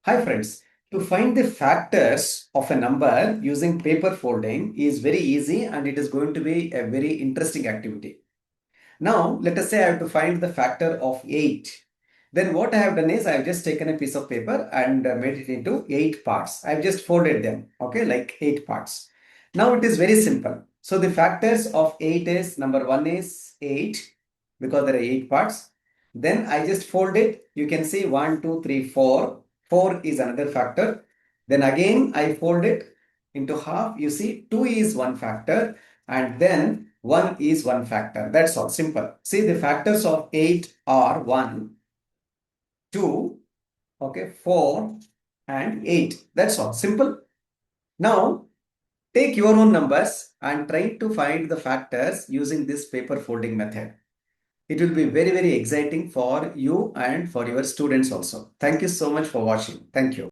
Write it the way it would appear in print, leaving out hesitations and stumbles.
Hi friends, to find the factors of a number using paper folding is very easy and it is going to be a very interesting activity. Now, let us say I have to find the factor of 8. Then what I have done is I have just taken a piece of paper and made it into 8 parts. I have just folded them, okay, like 8 parts. Now it is very simple. So the factors of 8 is number 1 is 8 because there are 8 parts. Then I just fold it. You can see 1, 2, 3, 4. 4 is another factor. Then again I fold it into half. You see 2 is one factor and then 1 is one factor. That's all simple. See the factors of 8 are 1, 2, okay, 4 and 8. That's all simple. Now take your own numbers and try to find the factors using this paper folding method. It will be very exciting for you and for your students also. Thank you so much for watching. Thank you.